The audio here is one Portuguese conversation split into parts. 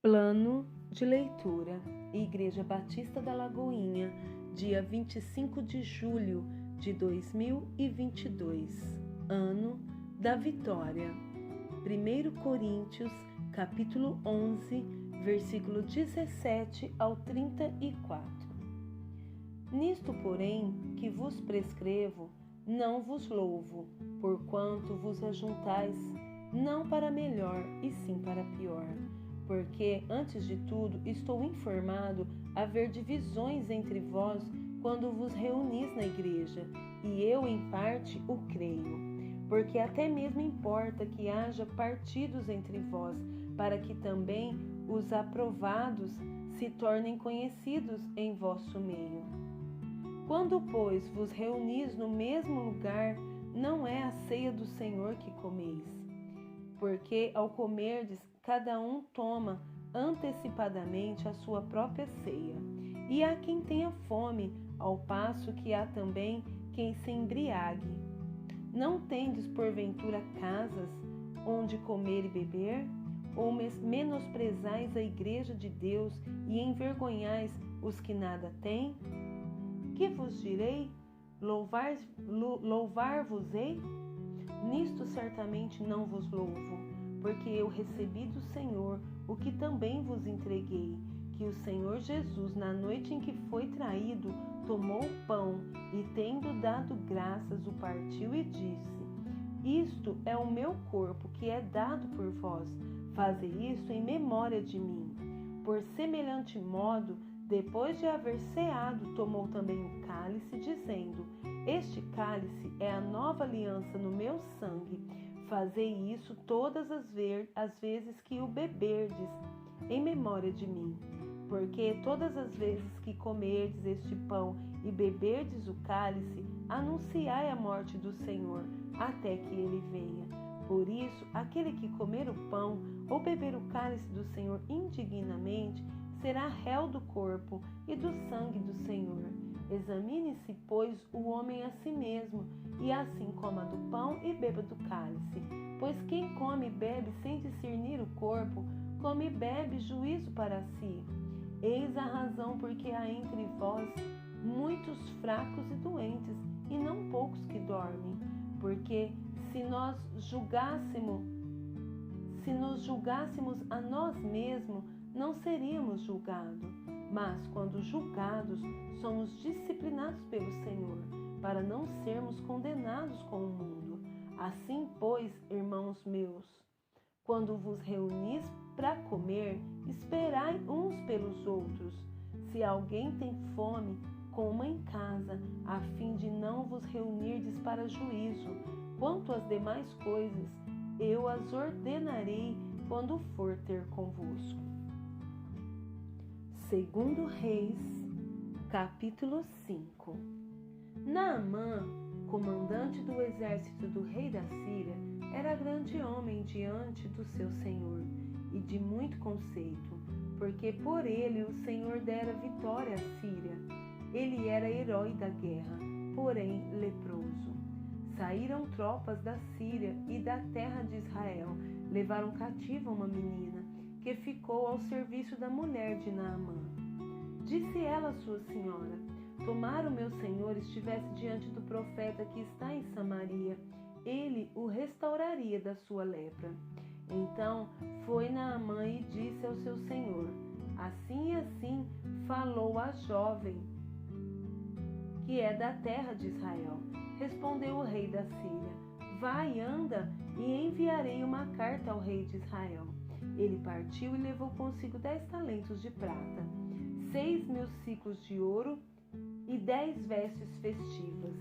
Plano de leitura: Igreja Batista da Lagoinha, dia 25 de julho de 2022, ano da vitória. 1 Coríntios, capítulo 11, versículo 17 ao 34. Nisto, porém, que vos prescrevo, não vos louvo, porquanto vos ajuntais, não para melhor, e sim para pior. Porque, antes de tudo, estou informado haver divisões entre vós quando vos reunis na igreja, e eu, em parte, o creio. Porque até mesmo importa que haja partidos entre vós, para que também os aprovados se tornem conhecidos em vosso meio. Quando, pois, vos reunis no mesmo lugar, não é a ceia do Senhor que comeis. Porque, ao comerdes, cada um toma antecipadamente a sua própria ceia. E há quem tenha fome, ao passo que há também quem se embriague. Não tendes, porventura, casas onde comer e beber? Ou menosprezais a igreja de Deus e envergonhais os que nada têm? Que vos direi? Louvar-vos-ei? Nisto certamente não vos louvo, porque eu recebi do Senhor o que também vos entreguei, que o Senhor Jesus, na noite em que foi traído, tomou o pão e, tendo dado graças, o partiu e disse: Isto é o meu corpo, que é dado por vós. Fazei isso em memória de mim. Por semelhante modo, depois de haver ceado, tomou também o cálice, dizendo: Este cálice é a nova aliança no meu sangue. Fazei isso todas as vezes que o beberdes, em memória de mim. Porque todas as vezes que comerdes este pão e beberdes o cálice, anunciai a morte do Senhor, até que ele venha. Por isso, aquele que comer o pão ou beber o cálice do Senhor indignamente, será réu do corpo e do sangue do Senhor. Examine-se, pois, o homem a si mesmo, e assim coma do pão e beba do cálice. Pois quem come e bebe sem discernir o corpo, come e bebe juízo para si. Eis a razão porque há entre vós muitos fracos e doentes, e não poucos que dormem. Porque se nos julgássemos a nós mesmos, não seríamos julgados. Mas, quando julgados, somos disciplinados pelo Senhor, para não sermos condenados com o mundo. Assim, pois, irmãos meus, quando vos reunis para comer, esperai uns pelos outros. Se alguém tem fome, coma em casa, a fim de não vos reunirdes para juízo. Quanto às demais coisas, eu as ordenarei quando for ter convosco. 2 Reis, capítulo 5. Naamã, comandante do exército do rei da Síria, era grande homem diante do seu senhor e de muito conceito, porque por ele o Senhor dera vitória à Síria. Ele era herói da guerra, porém leproso. Saíram tropas da Síria e da terra de Israel, levaram cativa uma menina, que ficou ao serviço da mulher de Naamã. Disse ela à sua senhora: Tomara o meu senhor estivesse diante do profeta que está em Samaria, ele o restauraria da sua lepra. Então foi Naamã e disse ao seu senhor: Assim e assim falou a jovem, que é da terra de Israel. Respondeu o rei da Síria: Vai, anda, e enviarei uma carta ao rei de Israel. Ele partiu e levou consigo 10 talentos de prata, 6.000 siclos de ouro e 10 vestes festivas.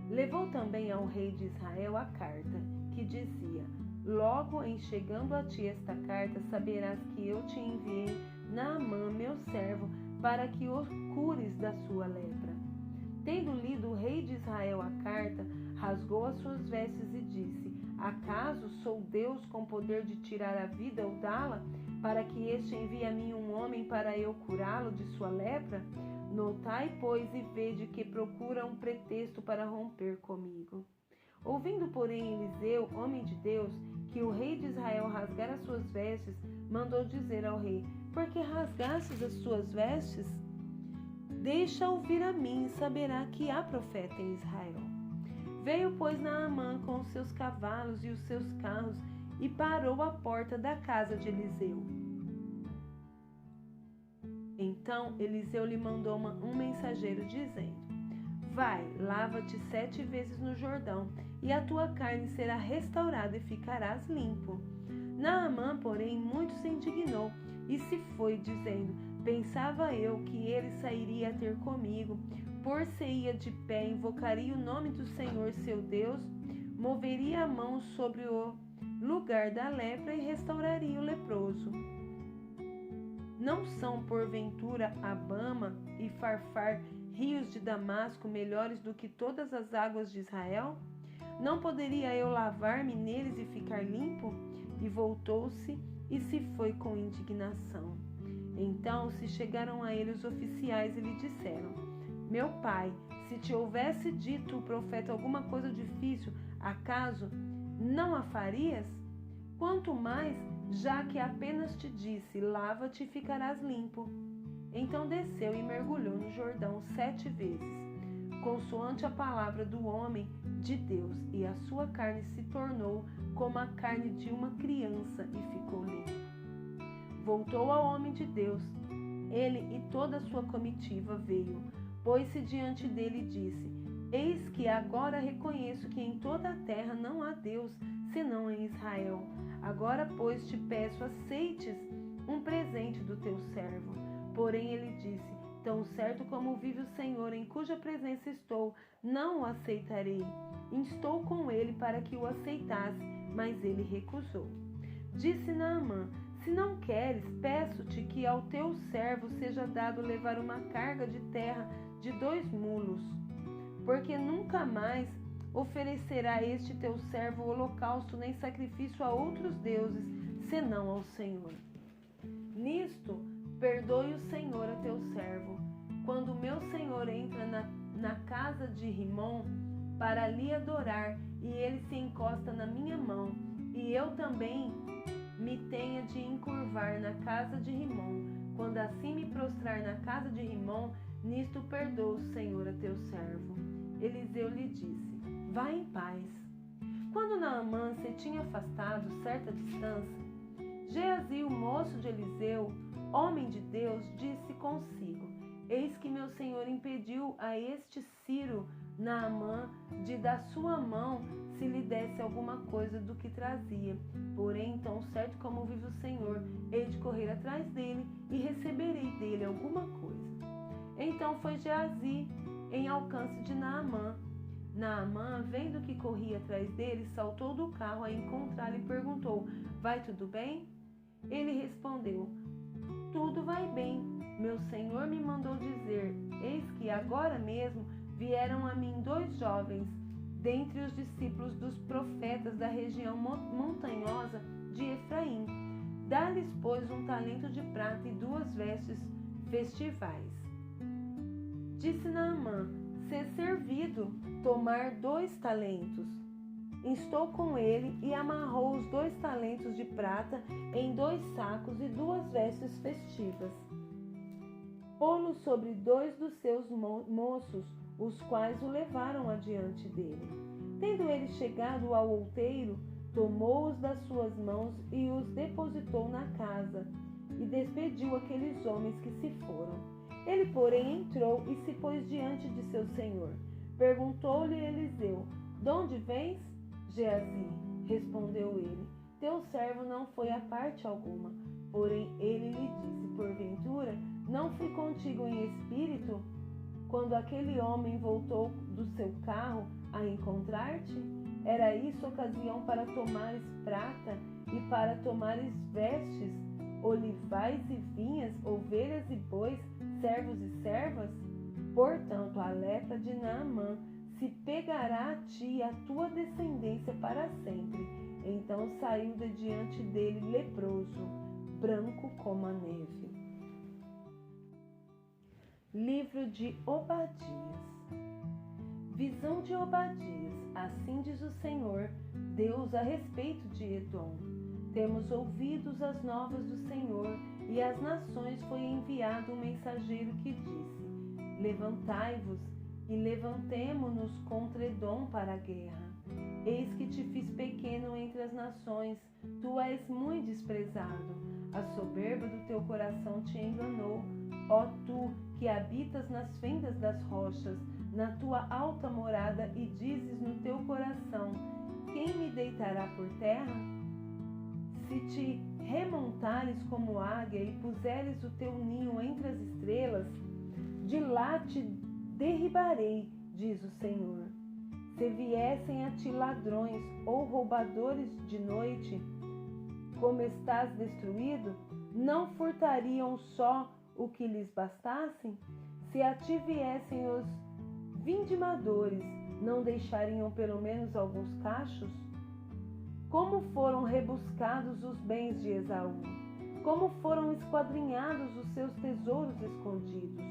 Levou também ao rei de Israel a carta, que dizia: Logo em chegando a ti esta carta, saberás que eu te enviei Naamã, meu servo, para que o cures da sua lepra. Tendo lido o rei de Israel a carta, rasgou as suas vestes e disse: Acaso sou Deus com poder de tirar a vida ou dá-la, para que este envie a mim um homem para eu curá-lo de sua lepra? Notai, pois, e vede que procura um pretexto para romper comigo. Ouvindo, porém, Eliseu, homem de Deus, que o rei de Israel rasgara as suas vestes, mandou dizer ao rei: por que rasgastes as suas vestes? Deixa-o vir a mim, e saberá que há profeta em Israel. Veio, pois, Naamã com os seus cavalos e os seus carros, e parou à porta da casa de Eliseu. Então Eliseu lhe mandou um mensageiro, dizendo: vai, lava-te 7 vezes no Jordão, e a tua carne será restaurada e ficarás limpo. Naamã, porém, muito se indignou e se foi, dizendo: pensava eu que ele sairia a ter comigo, por-se-ia de pé, invocaria o nome do Senhor seu Deus, moveria a mão sobre o lugar da lepra e restauraria o leproso. Não são, porventura, Abama e Farfar, rios de Damasco, melhores do que todas as águas de Israel? Não poderia eu lavar-me neles e ficar limpo? E voltou-se e se foi com indignação. Então se chegaram a ele os oficiais e lhe disseram: meu pai, se te houvesse dito o profeta alguma coisa difícil, acaso não a farias? Quanto mais, já que apenas te disse: lava-te e ficarás limpo. Então desceu e mergulhou no Jordão 7 vezes, consoante a palavra do homem de Deus, e a sua carne se tornou como a carne de uma criança e ficou limpo. Voltou ao homem de Deus. Ele e toda a sua comitiva veio, pôs-se diante dele e disse: eis que agora reconheço que em toda a terra não há Deus, senão em Israel. Agora, pois, te peço, aceites um presente do teu servo. Porém ele disse: tão certo como vive o Senhor, em cuja presença estou, não o aceitarei. Instou com ele para que o aceitasse, mas ele recusou. Disse Naamã: se não queres, peço-te que ao teu servo seja dado levar uma carga de terra de 2 mulos, porque nunca mais oferecerá este teu servo holocausto nem sacrifício a outros deuses, senão ao Senhor. Nisto, perdoe o Senhor a teu servo. Quando meu senhor entra na casa de Rimom para lhe adorar, e ele se encosta na minha mão, e eu também me tenha de encurvar na casa de Rimom, quando assim me prostrar na casa de Rimom, nisto perdoa o Senhor a teu servo. Eliseu lhe disse: vá em paz. Quando Naamã se tinha afastado certa distância, Geazi, o moço de Eliseu, homem de Deus, disse consigo: eis que meu senhor impediu a este Ciro Naamã de da sua mão se lhe desse alguma coisa do que trazia. Porém, tão certo como vive o Senhor, hei de correr atrás dele e receberei dele alguma coisa. Então foi Geazi em alcance de Naamã. Naamã, vendo que corria atrás dele, saltou do carro a encontrá-lo e perguntou: vai tudo bem? Ele respondeu: tudo vai bem. Meu senhor me mandou dizer: eis que agora mesmo vieram a mim 2 jovens, dentre os discípulos dos profetas da região montanhosa de Efraim. Dá-lhes, pois, 1 talento de prata e 2 vestes festivais. Disse Naamã: ser servido, tomar 2 talentos. Instou com ele e amarrou os 2 talentos de prata em 2 sacos e 2 vestes festivas. Pô-lo sobre 2 dos seus moços, os quais o levaram adiante dele. Tendo ele chegado ao outeiro, tomou-os das suas mãos e os depositou na casa, e despediu aqueles homens que se foram. Ele, porém, entrou e se pôs diante de seu senhor. Perguntou-lhe Eliseu: donde vens? Geazi, respondeu ele: teu servo não foi a parte alguma. Porém ele lhe disse: porventura não fui contigo em espírito, quando aquele homem voltou do seu carro a encontrar-te? Era isso ocasião para tomares prata e para tomares vestes, olivais e vinhas, ovelhas e bois, servos e servas? Portanto, a lepra de Naamã se pegará a ti e a tua descendência para sempre. Então saiu de diante dele leproso, branco como a neve. Livro de Obadias. Visão de Obadias. Assim diz o Senhor, Deus, a respeito de Edom. Temos ouvido as novas do Senhor, e às nações foi enviado um mensageiro que disse: levantai-vos e levantemo-nos contra Edom para a guerra. Eis que te fiz pequeno entre as nações, tu és muito desprezado. A soberba do teu coração te enganou, ó tu que habitas nas fendas das rochas, na tua alta morada, e dizes no teu coração: quem me deitará por terra? Se te remontares como águia e puseres o teu ninho entre as estrelas, de lá te derribarei, diz o Senhor. Se viessem a ti ladrões ou roubadores de noite, como estás destruído, não furtariam só o que lhes bastasse? Se a ti viessem os vindimadores, não deixariam pelo menos alguns cachos? Como foram rebuscados os bens de Esaú, como foram esquadrinhados os seus tesouros escondidos.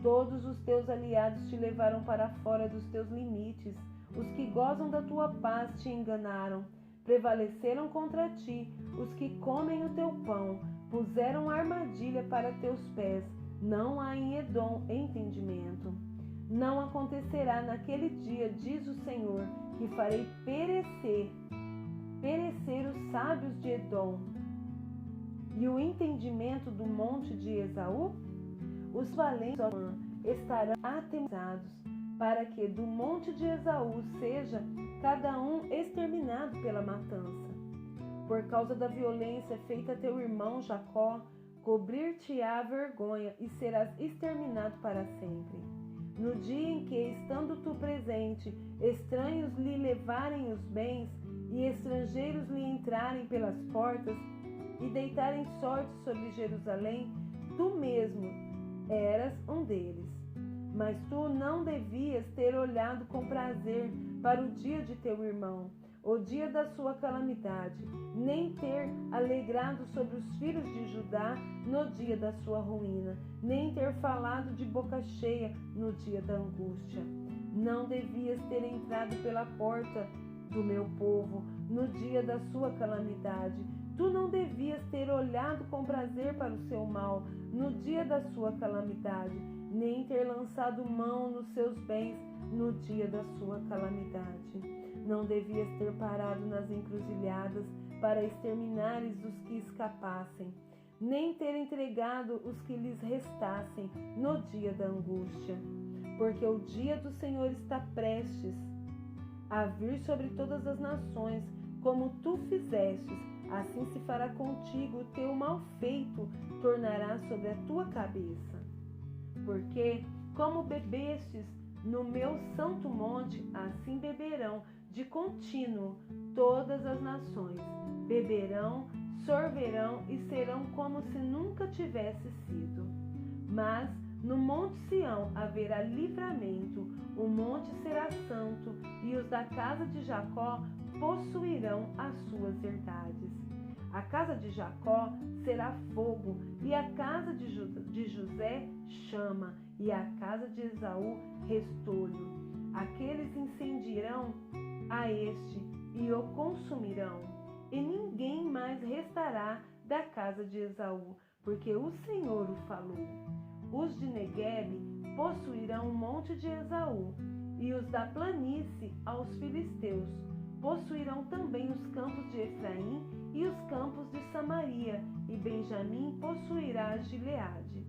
Todos os teus aliados te levaram para fora dos teus limites, os que gozam da tua paz te enganaram, prevaleceram contra ti, os que comem o teu pão, puseram armadilha para teus pés. Não há em Edom entendimento. Não acontecerá naquele dia, diz o Senhor, que farei perecer os sábios de Edom e o entendimento do monte de Esaú. Os valentes estarão atemorizados, para que do monte de Esaú seja cada um exterminado pela matança. Por causa da violência feita a teu irmão Jacó, cobrir-te-á vergonha e serás exterminado para sempre. No dia em que, estando tu presente, estranhos lhe levarem os bens e estrangeiros lhe entrarem pelas portas e deitarem sorte sobre Jerusalém, tu mesmo eras um deles. Mas tu não devias ter olhado com prazer para o dia de teu irmão, o dia da sua calamidade, nem ter alegrado sobre os filhos de Judá no dia da sua ruína, nem ter falado de boca cheia no dia da angústia. Não devias ter entrado pela porta do meu povo no dia da sua calamidade. Tu não devias ter olhado com prazer para o seu mal no dia da sua calamidade, nem ter lançado mão nos seus bens no dia da sua calamidade. Não devias ter parado nas encruzilhadas para exterminares os que escapassem, nem ter entregado os que lhes restassem no dia da angústia. Porque o dia do Senhor está prestes a vir sobre todas as nações, como tu fizestes, assim se fará contigo, o teu mal feito tornará sobre a tua cabeça. Porque, como bebestes no meu santo monte, assim beberão de contínuo todas as nações. Beberão, sorverão e serão como se nunca tivesse sido. Mas no monte Sião haverá livramento, o monte será santo, e os da casa de Jacó possuirão as suas herdades. A casa de Jacó será fogo, e a casa de José chama, e a casa de Esaú restolho. Aqueles incendiarão a este e o consumirão, e ninguém mais restará da casa de Esaú, porque o Senhor o falou. Os de Neguebe possuirão o monte de Esaú, e os da planície aos filisteus. Possuirão também os campos de Efraim e os campos de Samaria, e Benjamim possuirá Gileade.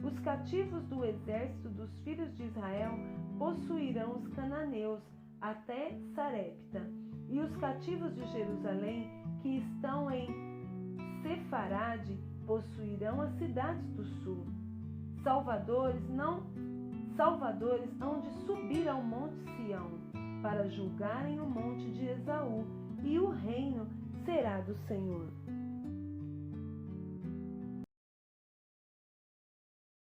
Os cativos do exército dos filhos de Israel possuirão os cananeus até Sarepta, e os cativos de Jerusalém que estão em Sefarade possuirão as cidades do sul. Salvadores hão de subir ao monte Sião, para julgarem o monte de Esaú, e o reino será do Senhor.